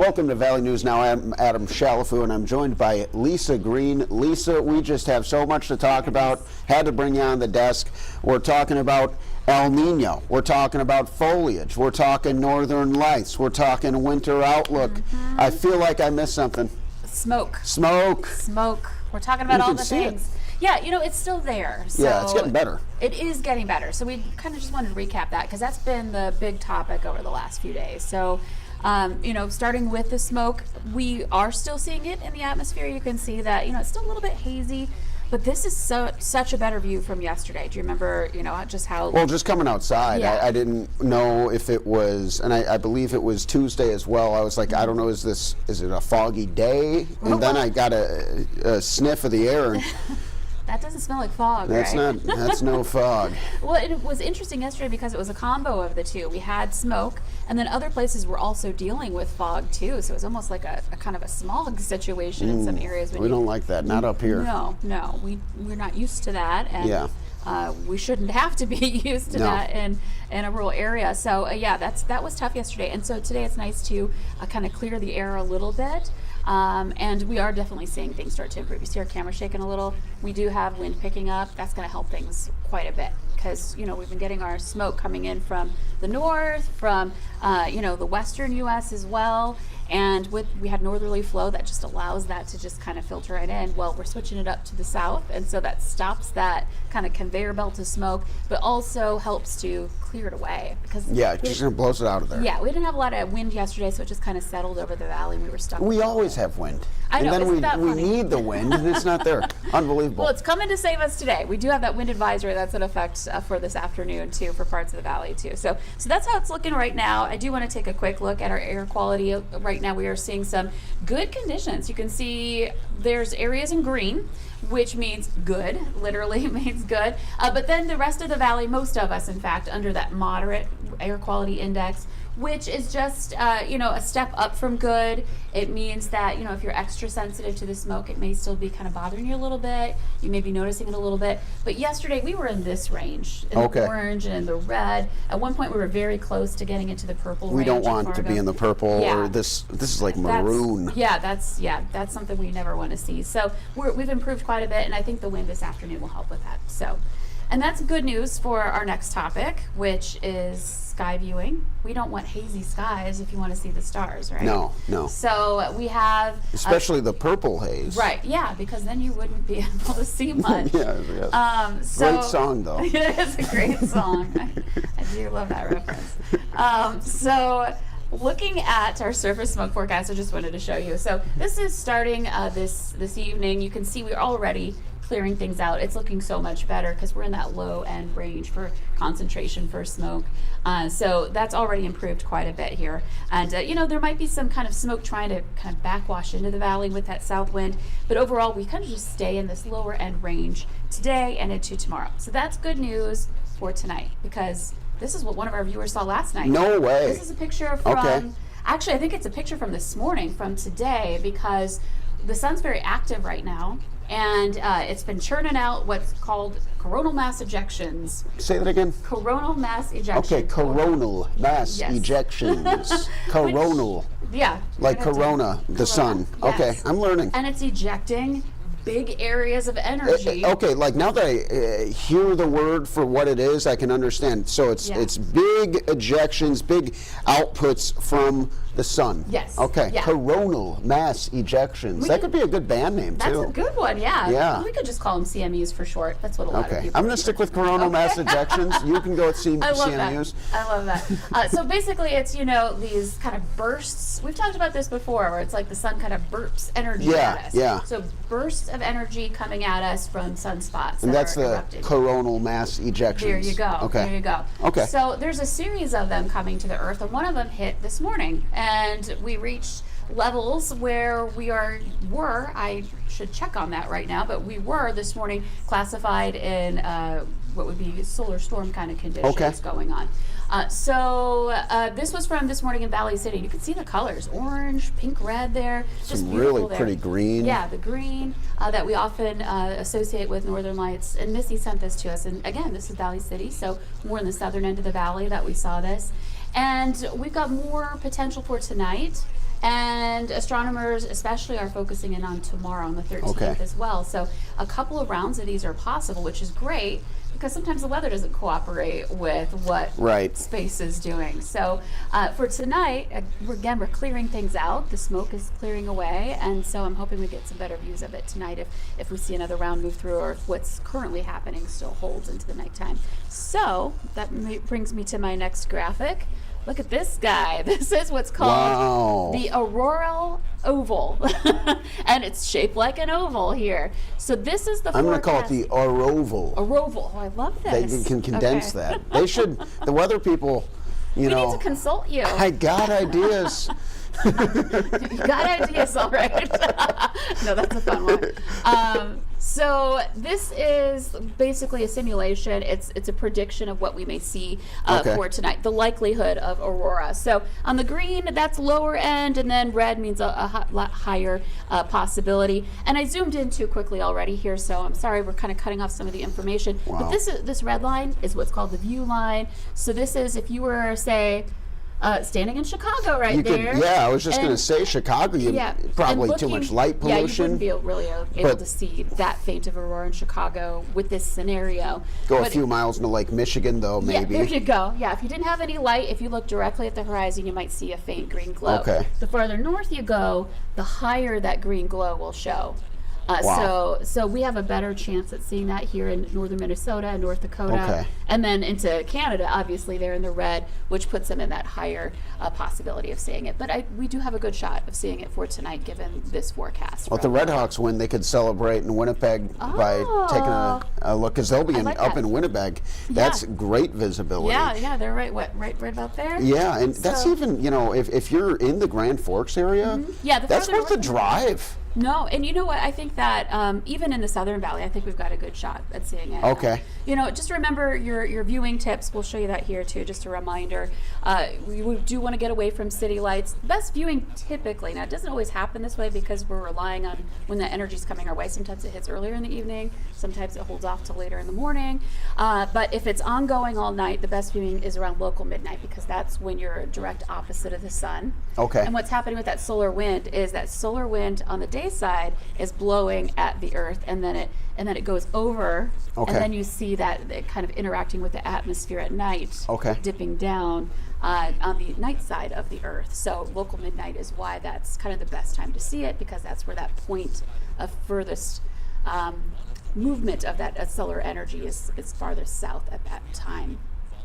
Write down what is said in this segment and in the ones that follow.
Welcome to Valley News Now. I'm Adam Shalafu, and I'm joined by Lisa Green. Lisa, we just have so much to talk about. Had to bring you on the desk. We're talking about El Nino. We're talking about foliage. We're talking northern lights. We're talking winter outlook. I feel like I missed something. Smoke. Smoke. We're talking about all the things. Yeah, you know, it's still there. So yeah, it's getting better. It is getting better. So we kind of just wanted to recap that because that's been the big topic over the last few days. So, you know, starting with the smoke, we are still seeing it in the atmosphere. You can see that, you know, it's still a little bit hazy. But this is such a better view from yesterday. Do you remember, you know, just how... Well, just coming outside, Yeah. I didn't know if it was, and I believe it was Tuesday as well. I was like, I don't know, is it a foggy day? And then I got a sniff of the air, and that doesn't smell like fog, that's right? that's no fog. Well, it was interesting yesterday because it was a combo of the two. We had smoke, and then other places were also dealing with fog too. So it was almost like a kind of a smog situation in some areas. We don't like that, not up here. No, we're not used to that, and Yeah. we shouldn't have to be used to that in a rural area. So yeah, that was tough yesterday, and so today it's nice to kind of clear the air a little bit. And we are definitely seeing things start to improve. You see our camera shaking a little. We do have wind picking up. That's going to help things quite a bit because, you know, we've been getting our smoke coming in from the north, from, you know, the western U.S. as well. And we had northerly flow that just allows that to just kind of filter right in. Well, we're switching it up to the south, and so that stops that kind of conveyor belt of smoke, but also helps to clear it away. Because Yeah, just gonna blows it out of there. Yeah, we didn't have a lot of wind yesterday, so it just kind of settled over the valley, and we were stuck. We always have wind. I know, and then isn't that we funny? need the wind, and it's not there. Unbelievable. Well, it's coming to save us today. We do have that wind advisory that's in effect for this afternoon too, for parts of the valley too. So that's how it's looking right now. I do want to take a quick look at our air quality. Right now we are seeing some good conditions. You can see there's areas in green, which means good, literally means good. But then the rest of the valley, most of us in fact, under that moderate air quality index, which is just, you know, a step up from good. It means that, you know, if you're extra sensitive to the smoke, it may still be kind of bothering you a little bit. You may be noticing it a little bit. But yesterday we were in this range, in the orange and in the red. At one point we were very close to getting into the purple range. We don't want to be in the purple or this is like maroon. That's something we never want to see. So we've improved quite a bit, and I think the wind this afternoon will help with that. So, and that's good news for our next topic, which is sky viewing. We don't want hazy skies if you want to see the stars, right? No. So we have... Especially the purple haze. Right, yeah, because then you wouldn't be able to see much. Yes. Great song, though. It is a great song. I do love that reference. So looking at our surface smoke forecast, I just wanted to show you. So this is starting this evening. You can see we're already clearing things out. It's looking so much better because we're in that low end range for concentration for smoke. So that's already improved quite a bit here. And you know, there might be some kind of smoke trying to kind of backwash into the valley with that south wind, but overall we kind of just stay in this lower end range today and into tomorrow. So that's good news for tonight because this is what one of our viewers saw last night. No way. This is a picture from, actually I think it's a picture from this morning, from today, because the sun's very active right now. And it's been churning out what's called coronal mass ejections. Say that again. Coronal mass ejections. Okay, coronal mass ejections. Coronal. Yeah. Like corona, the sun. Yes. Okay, I'm learning. And it's ejecting big areas of energy. Okay, like now that I hear the word for what it is, I can understand. So it's big ejections, big outputs from the sun. Yes. Okay. Yeah. Coronal mass ejections. That could be a good band name too. That's a good one. Yeah. Yeah. We could just call them CMUs for short. That's what a lot of people. I'm going to stick with coronal mass ejections. You can go with CMUs. I love that. So basically, it's, you know, these kind of bursts. We've talked about this before, where it's like the sun kind of burps energy at us. Yeah. So bursts of energy coming at us from sunspots. And that's the erupting. Coronal mass ejections. There you go. Okay. There you go. Okay. So there's a series of them coming to the Earth, and one of them hit this morning, and we reached levels where I should check on that right now, but we were this morning classified in what would be solar storm kind of conditions going on. So this was from this morning in Valley City. You can see the colors, orange, pink, red there. Just some beautiful really there. pretty green. Yeah, the green that we often associate with northern lights. And Missy sent this to us. And again, this is Valley City, so more in the southern end of the valley that we saw this. And we've got more potential for tonight And astronomers especially are focusing in on tomorrow on the 13th Okay. as well. So a couple of rounds of these are possible, which is great because sometimes the weather doesn't cooperate with what Right. space is doing. So for tonight, we're clearing things out. The smoke is clearing away, and so I'm hoping we get some better views of it tonight if we see another round move through, or if what's currently happening still holds into the nighttime. So that brings me to my next graphic. Look at this guy. This is what's called the auroral oval. And it's shaped like an oval here. So this is the I'm going to call it forecast. the auroval. Auroval. Oh, I love this. They can condense Okay. that. They should, the weather people, you We know. need to consult you. I got ideas. You got ideas, all right. No, that's a fun one. So this is basically a simulation. It's a prediction of what we may see Okay. for tonight, the likelihood of aurora. So on the green, that's lower end, and then red means a lot higher possibility. And I zoomed in too quickly already here, so I'm sorry, we're kind of cutting off some of the information. Wow. But this red line is what's called the view line. So this is if you were, say, standing in Chicago right You could, there. yeah, I was just and- going to say Chicago, yeah, probably and too much looking- light Yeah, you pollution. wouldn't be really able But- to see that faint of aurora in Chicago with this scenario. Go a But- few miles into Lake Michigan, though, Yeah, maybe. there you go. Yeah, if you didn't have any light, if you look directly at the horizon, you might see a faint green glow. Okay. The farther north you go, the higher that green glow will show. Wow. So we have a better chance at seeing that here in northern Minnesota and North Dakota, Okay. and then into Canada. Obviously, they're in the red, which puts them in that higher possibility of seeing it. But we do have a good shot of seeing it for tonight, given this forecast. Well, if the Red Hawks win, they could celebrate in Winnipeg by taking a look, because they'll be I like up that. in Winnipeg. That's great visibility. Yeah, they're right about there. Yeah, and that's So- even, if you're in the Grand Forks area, Yeah, the that's farther worth the north you go. drive. No, and you know what? I think that even in the Southern Valley, I think we've got a good shot at seeing it. Okay. Just remember your viewing tips. We'll show you that here too, just a reminder. We do want to get away from city lights. Best viewing typically, now it doesn't always happen this way because we're relying on when the energy's coming our way. Sometimes it hits earlier in the evening, sometimes it holds off till later in the morning. But if it's ongoing all night, the best viewing is around local midnight because that's when you're direct opposite of the sun. Okay. And what's happening with that solar wind is that solar wind on the day side is blowing at the earth, and then it goes over, Okay. and then you see that it kind of interacting with the atmosphere at night, Okay. dipping down on the night side of the earth. So local midnight is why that's kind of the best time to see it, because that's where that point of furthest movement of that solar energy is farthest south at that time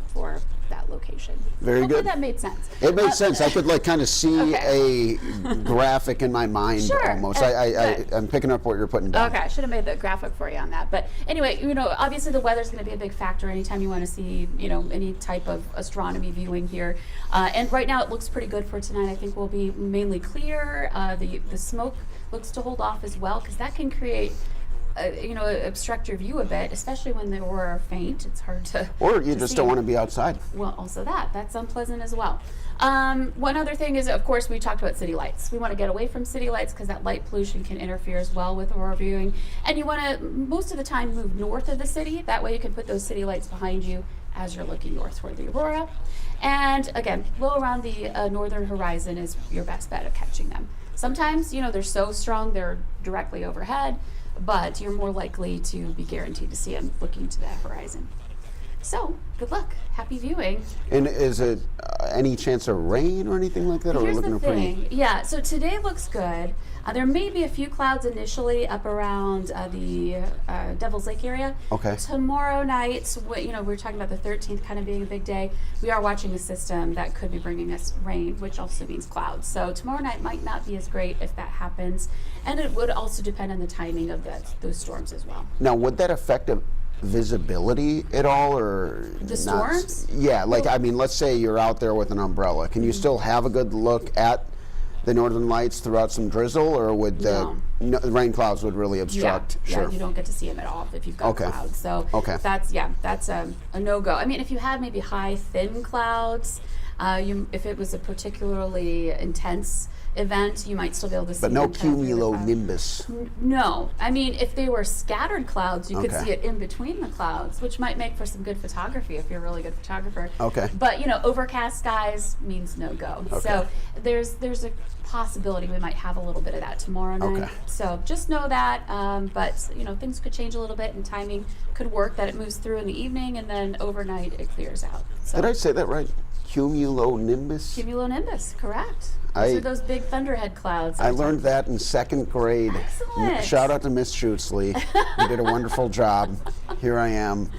for that location. Very Hopefully good. that made sense. It made sense. I could kind of see Okay. a graphic in my mind Sure. almost. Good. I'm picking up what you're putting down. Okay, I should have made the graphic for you on that. But anyway, obviously the weather's going to be a big factor anytime you want to see, any type of astronomy viewing here. And right now it looks pretty good for tonight. I think we'll be mainly clear. The smoke looks to hold off as well, because that can create obstruct your view a bit, especially when the aurora are faint. It's hard to. Or you to just see. don't want to be outside. Well, also that's unpleasant as well. One other thing is, of course, we talked about city lights. We want to get away from city lights because that light pollution can interfere as well with aurora viewing. And you want to, most of the time, move north of the city. That way you can put those city lights behind you as you're looking north toward the aurora. And again, low around the northern horizon is your best bet of catching them. Sometimes, they're so strong they're directly overhead, but you're more likely to be guaranteed to see them looking to that horizon. So, good luck. Happy viewing. And is it any chance of rain or anything like that? Or are we Here's looking the at pretty? thing. Yeah, so today looks good. There may be a few clouds initially up around the Devil's Lake area. Okay. Tomorrow night, we're talking about the 13th kind of being a big day. We are watching a system that could be bringing us rain, which also means clouds. So tomorrow night might not be as great if that happens. And it would also depend on the timing of those storms as well. Now, would that affect visibility at all, or The not? storms? Yeah, let's say you're out there with an umbrella. Can you still have a good look at the northern lights throughout some drizzle, or would the rain clouds would really obstruct? Yeah, Sure. you don't get to see them at all if you've got Okay. clouds. So Okay. that's a no-go. I mean, if you had maybe high, thin clouds, if it was a particularly intense event, you might still be able to see But no them pass through the clouds. cumulonimbus. No, I mean, if they were scattered clouds, you could Okay. see it in between the clouds, which might make for some good photography if you're a really good photographer. Okay. But overcast skies means no go. Okay. So there's a possibility we might have a little bit of that tomorrow night. Okay. So just know that. But things could change a little bit, and timing could work that it moves through in the evening, and then overnight it clears out. So. Did I say that right? Cumulonimbus? Cumulonimbus, correct. I- Those are those big thunderhead clouds. I learned that in 2nd grade. Excellent. Shout out to Miss Schutzley. You did a wonderful job. Here I am,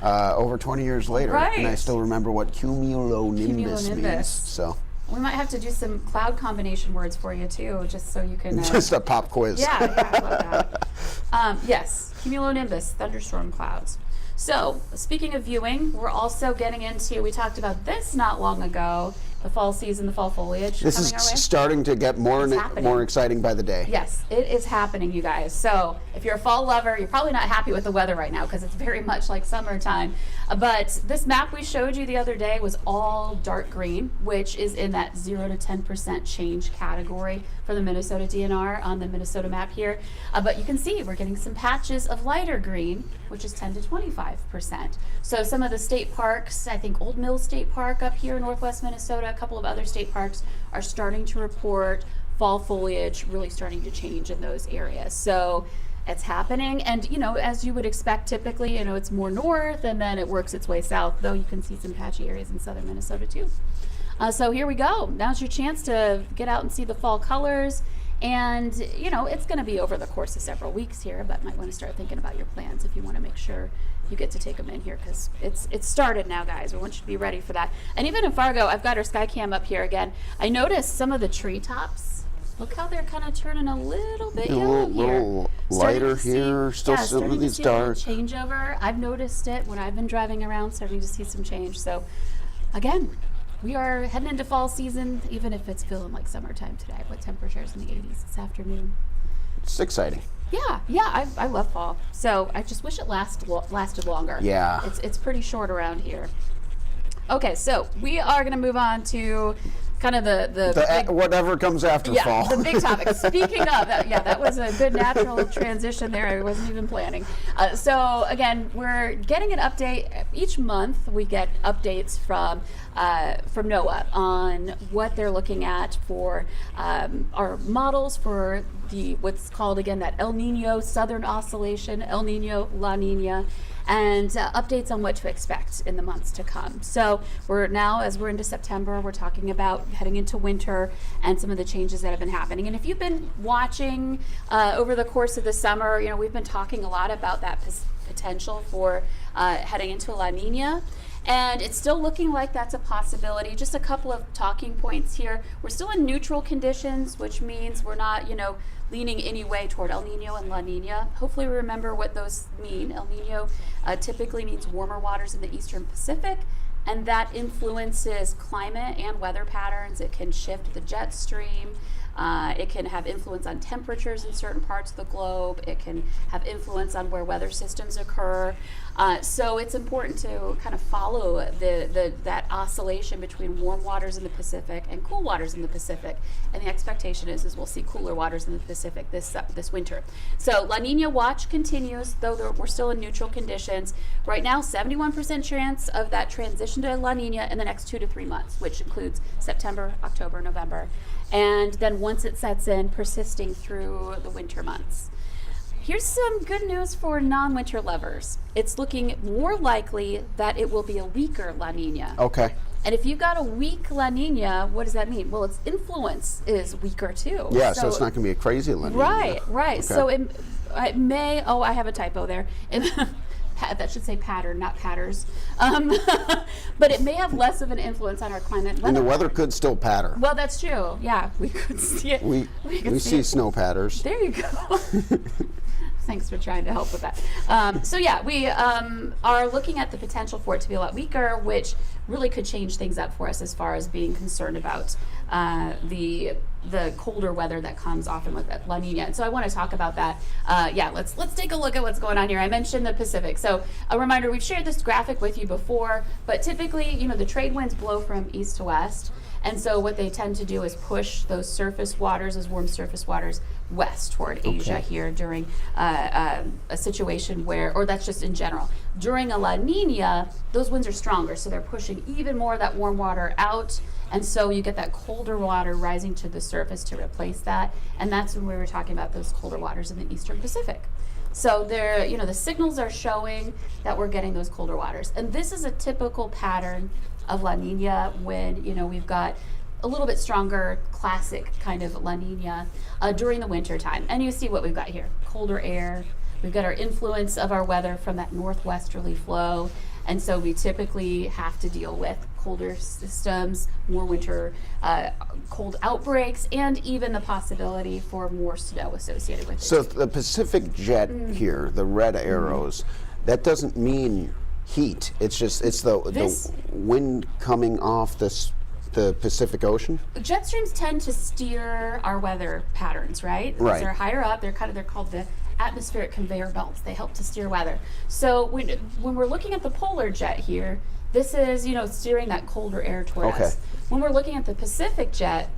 over 20 years later, and I Right. still remember what cumulonimbus means. Cumulonimbus. So, We might have to do some cloud combination words for you too, just so you can. just a pop quiz. Yeah, I love that. Yes, cumulonimbus, thunderstorm clouds. So, speaking of viewing, we're also getting into, we talked about this not long ago, the fall season, the fall foliage This coming is our way. starting to get more It's and happening. more exciting by the day. Yes, it is happening, you guys. So if you're a fall lover, you're probably not happy with the weather right now because it's very much like summertime. But this map we showed you the other day was all dark green, which is in that 0 to 10% change category for the Minnesota DNR on the Minnesota map here. But you can see we're getting some patches of lighter green, which is 10 to 25%. So some of the state parks, I think Old Mill State Park up here in northwest Minnesota, a couple of other state parks are starting to report fall foliage really starting to change in those areas. So it's happening, and as you would expect, typically, it's more north and then it works its way south, though you can see some patchy areas in southern Minnesota too. So here we go. Now's your chance to get out and see the fall colors. And, it's going to be over the course of several weeks here, but might want to start thinking about your plans if you want to make sure you get to take them in here, because it's started now, guys. We want you to be ready for that. And even in Fargo, I've got our sky cam up here again. I noticed some of the treetops. Look how they're kind of turning a little bit yellow here. little Starting to lighter see- here, still some starting of to these see a little dark. changeover. I've noticed it when I've been driving around, starting to see some change. So, again, we are heading into fall season, even if it's feeling like summertime today, with temperatures in the 80s this afternoon. It's exciting. Yeah, I love fall. So I just wish it lasted longer. Yeah. It's pretty short around here. Okay, so we are going to move on to kind of the big, Whatever comes after fall. the big topic. Speaking of that, that was a good natural transition there. I wasn't even planning. So again, we're getting an update each month. We get updates from NOAA on what they're looking at for our models for what's called again that El Nino Southern Oscillation, El Nino, La Nina, and updates on what to expect in the months to come. So we're now, as we're into September, we're talking about heading into winter and some of the changes that have been happening. And if you've been watching over the course of the summer, we've been talking a lot about that potential for heading into La Nina. And it's still looking like that's a possibility. Just a couple of talking points here. We're still in neutral conditions, which means we're not, leaning any way toward El Nino and La Nina. Hopefully we remember what those mean. El Nino typically means warmer waters in the eastern Pacific, and that influences climate and weather patterns. It can shift the jet stream. It can have influence on temperatures in certain parts of the globe. It can have influence on where weather systems occur. So it's important to kind of follow that oscillation between warm waters in the Pacific and cool waters in the Pacific. And the expectation is we'll see cooler waters in the Pacific this winter. So La Nina watch continues, though we're still in neutral conditions. Right now, 71% chance of that transition to La Nina in the next 2 to 3 months, which includes September, October, November. And then once it sets in, persisting through the winter months. Here's some good news for non-winter lovers. It's looking more likely that it will be a weaker La Nina. Okay. And if you've got a weak La Nina, what does that mean? Well, its influence is weaker too. Yeah, so it's not going to be a crazy La Nina. Right. Okay. So it may, I have a typo there. That should say pattern, not patters. But it may have less of an influence on our climate. And the weather could still patter. Well, that's true. Yeah, we could see it. We see snow patters. There you go. Thanks for trying to help with that. So yeah, we are looking at the potential for it to be a lot weaker, which really could change things up for us as far as being concerned about the colder weather that comes often with La Nina. And so I want to talk about that. Let's take a look at what's going on here. I mentioned the Pacific. So a reminder, we've shared this graphic with you before, but typically, the trade winds blow from east to west. And so what they tend to do is push those surface waters, those warm surface waters, west toward Asia here during a situation where, or that's just in general. During a La Nina, those winds are stronger, so they're pushing even more of that warm water out, and so you get that colder water rising to the surface to replace that, and that's when we were talking about those colder waters in the Eastern Pacific. So there, the signals are showing that we're getting those colder waters, and this is a typical pattern of La Nina when we've got a little bit stronger, classic kind of La Nina during the winter time. And you see what we've got here: colder air. We've got our influence of our weather from that northwesterly flow, and so we typically have to deal with colder systems, more winter cold outbreaks, and even the possibility for more snow associated with it. So the Pacific jet here, the red arrows, that doesn't mean heat. It's just the wind coming off the Pacific Ocean. Jet streams tend to steer our weather patterns, right? Right. Because they're higher up. They're called the atmospheric conveyor belts. They help to steer weather. So when we're looking at the polar jet here, this is steering that colder air toward us. When we're looking at the Pacific jet,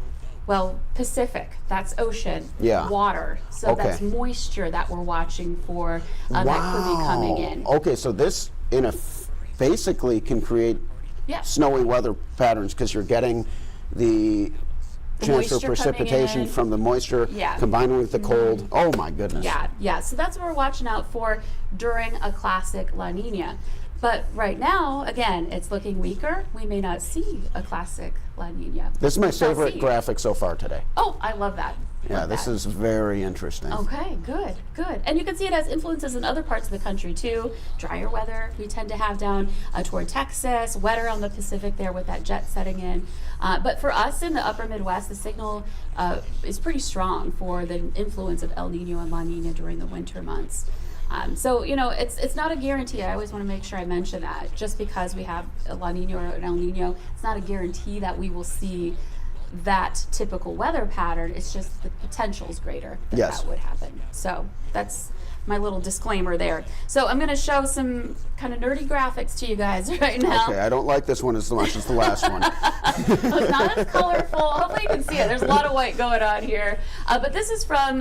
well, Pacific, that's ocean, water. So that's moisture that we're watching for that could be coming in. Okay, so this basically can create snowy weather patterns because you're getting the chance for precipitation from the moisture combining with the cold. Oh my goodness. Yeah. So that's what we're watching out for during a classic La Nina. But right now, again, it's looking weaker. We may not see a classic La Nina. This is my favorite graphic so far today. Oh, I love that. This is very interesting. Okay, good. And you can see it has influences in other parts of the country too. Drier weather we tend to have down toward Texas, wetter on the Pacific there with that jet setting in. But for us in the upper Midwest, the signal is pretty strong for the influence of El Nino and La Nina during the winter months. So it's not a guarantee. I always want to make sure I mention that. Just because we have a La Nina or an El Nino, it's not a guarantee that we will see that typical weather pattern. It's just the potential is greater that would happen. So that's my little disclaimer there. So I'm going to show some kind of nerdy graphics to you guys right now. Okay, I don't like this one as much as the last one. It's not as colorful. Hopefully you can see it. There's a lot of white going on here. But this is from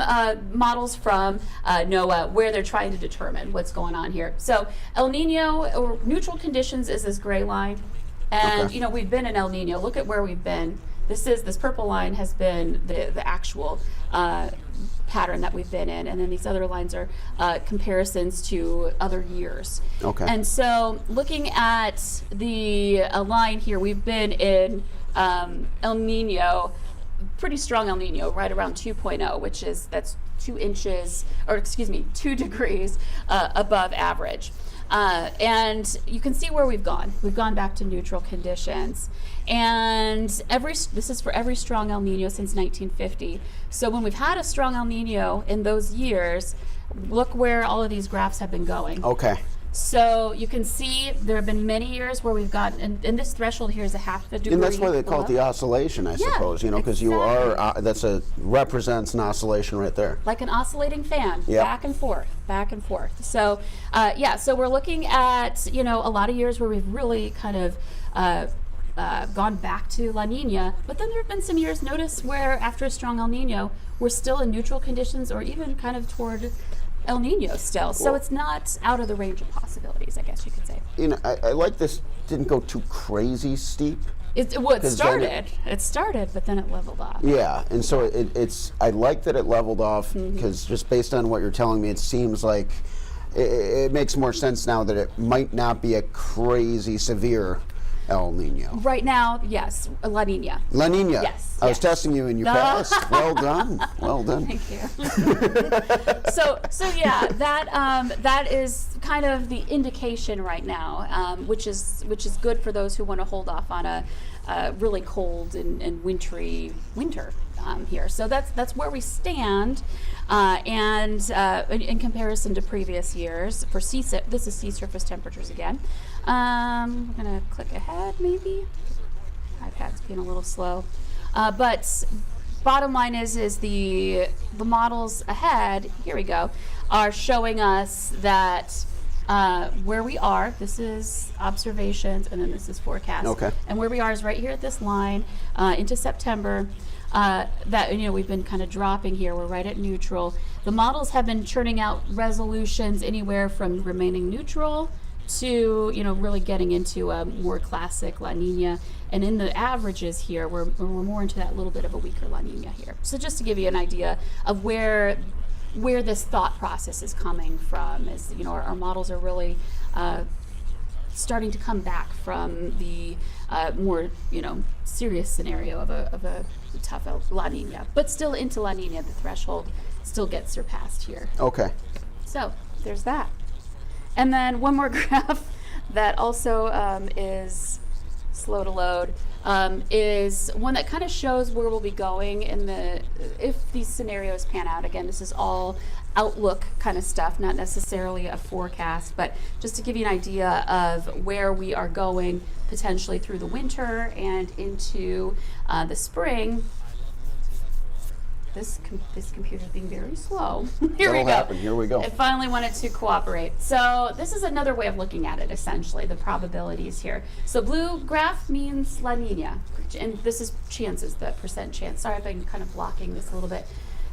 models from NOAA where they're trying to determine what's going on here. So El Nino, or neutral conditions, is this gray line. And we've been in El Nino. Look at where we've been. This purple line has been the actual pattern that we've been in, and then these other lines are comparisons to other years. Okay. And so looking at the line here, we've been in El Nino, pretty strong El Nino, right around 2.0, that's 2 degrees above average. And you can see where we've gone. We've gone back to neutral conditions. And this is for every strong El Nino since 1950. So when we've had a strong El Nino in those years, look where all of these graphs have been going. Okay. So you can see there have been many years where we've gotten, and this threshold here is a half a degree. And that's why they call it the oscillation, I suppose, because you are, represents an oscillation right there. Like an oscillating fan, back and forth, back and forth. So, so we're looking at, a lot of years where we've really kind of gone back to La Nina, but then there have been some years, notice, where after a strong El Nino, we're still in neutral conditions or even kind of toward El Nino still. So it's not out of the range of possibilities, I guess you could say. I like this didn't go too crazy steep. It started, but then it leveled off. Yeah, and so I like that it leveled off because just based on what you're telling me, it seems like it makes more sense now that it might not be a crazy severe El Nino. Right now, yes, La Nina. La Nina. Yes. I was testing you and you passed. Well done. Well done. Thank you. So yeah, that is kind of the indication right now, which is good for those who want to hold off on a really cold and wintry winter here. So that's where we stand, and in comparison to previous years for this is sea surface temperatures again. I'm gonna click ahead maybe. iPad's being a little slow, but bottom line is the models ahead. Here we go, are showing us that Where we are, this is observations, and then this is forecast. Okay. And where we are is right here at this line into September. That, you know, we've been kind of dropping here. We're right at neutral. The models have been churning out resolutions anywhere from remaining neutral to, you know, really getting into a more classic La Nina. And in the averages here, we're more into that little bit of a weaker La Nina here. So just to give you an idea of where this thought process is coming from, is, you know, our models are really starting to come back from the more, you know, serious scenario of a tough La Nina, but still into La Nina. The threshold still gets surpassed here. Okay. So there's that. And then one more graph that also is slow to load is one that kind of shows where we'll be going in if these scenarios pan out. Again, this is all outlook kind of stuff, not necessarily a forecast, but just to give you an idea of where we are going potentially through the winter and into the spring. This computer's being very slow. Here we That'll go. happen. Here we go. It finally wanted to cooperate. So this is another way of looking at it, essentially, the probabilities here. So blue graph means La Nina, and this is chances, the percent chance. Sorry, I've been kind of blocking this a little bit.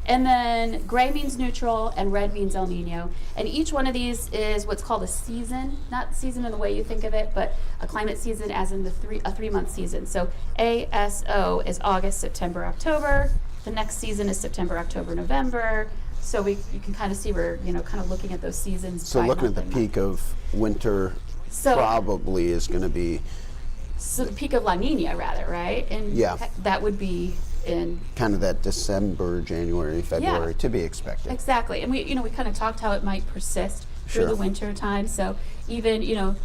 And then gray means neutral, and red means El Nino. And each one of these is what's called a season, not season in the way you think of it, but a climate season as in a 3-month season. So ASO is August, September, October. The next season is September, October, November. So you can kind of see we're, you know, kind of looking at those seasons. So looking at the peak of winter probably is going to be... So the peak of La Nina, rather, right? And yeah. That would be in... kind of that December, January, February to be expected. Exactly. And we kind of talked how it might persist through the winter time. So even, you know,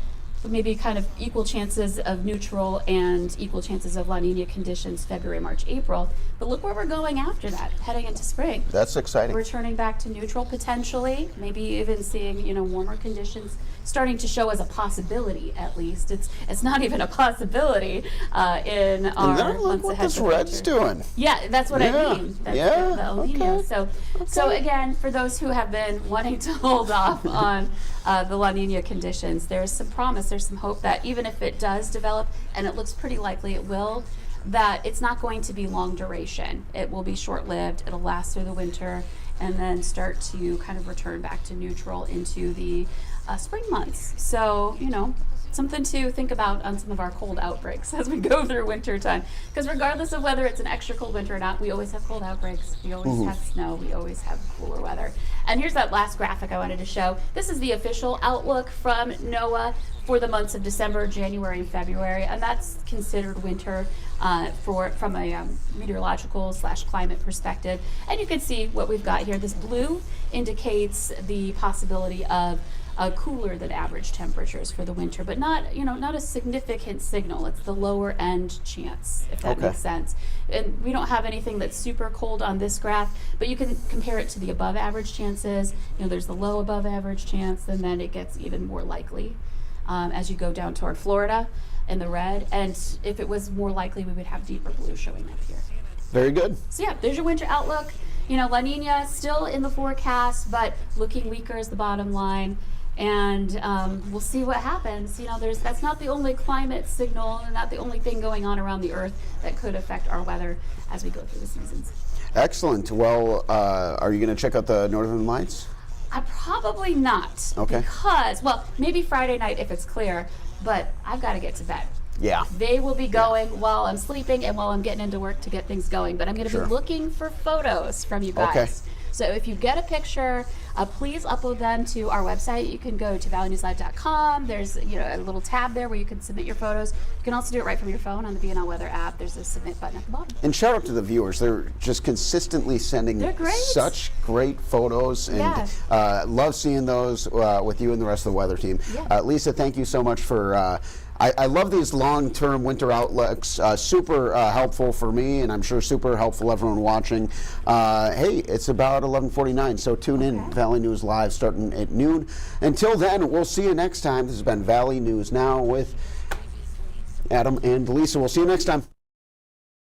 maybe kind of equal chances of neutral and equal chances of La Nina conditions February, March, April. But look where we're going after that, heading into spring. That's exciting. Returning back to neutral potentially, maybe even seeing, you know, warmer conditions starting to show as a possibility. At least it's not even a possibility in our and then look months what ahead. this red's doing. Yeah, that's what I mean. That's the El Nino. Okay. So again, for those who have been wanting to hold off on the La Nina conditions, there's some promise, there's some hope that even if it does develop, and it looks pretty likely it will, that it's not going to be long duration. It will be short-lived, it'll last through the winter, and then start to kind of return back to neutral into the spring months. So, you know, something to think about on some of our cold outbreaks as we go through winter time. Because regardless of whether it's an extra cold winter or not, we always have cold outbreaks. We always have snow. We always have cooler weather. And here's that last graphic I wanted to show. This is the official outlook from NOAA for the months of December, January, and February, and that's considered winter from a meteorological/climate perspective. And you can see what we've got here. This blue indicates the possibility of cooler than average temperatures for the winter, but not, you know, not a significant signal. It's the lower end chance, if that makes sense. And we don't have anything that's super cold on this graph, but you can compare it to the above average chances. You know, there's the low above average chance, and then it gets even more likely as you go down toward Florida in the red. And if it was more likely, we would have deeper blue showing up here. Very good. So yeah, there's your winter outlook. You know, La Nina still in the forecast, but looking weaker is the bottom line. And we'll see what happens. You know, that's not the only climate signal and not the only thing going on around the earth that could affect our weather as we go through the seasons. Excellent. Well, are you going to check out the Northern Lights? Probably not. Okay. Because, well, maybe Friday night if it's clear, but I've got to get to bed. Yeah. They will be going while I'm sleeping and while I'm getting into work to get things going. But I'm going to be looking for photos from you guys. Okay. So if you get a picture, please upload them to our website. You can go to valleynewslive.com. There's, you know, a little tab there where you can submit your photos. You can also do it right from your phone on the BNL Weather app. There's a submit button at the bottom. And shout out to the viewers. They're just consistently sending such great photos, and love seeing those with you and the rest of the weather team. Yeah. Lisa, thank you so much for I love these long-term winter outlooks, super helpful for me, and I'm sure super helpful everyone watching. Hey, it's about 11:49, so tune in. Valley News Live starting at noon. Until then, we'll see you next time. This has been Valley News Now with Adam and Lisa. We'll see you next time.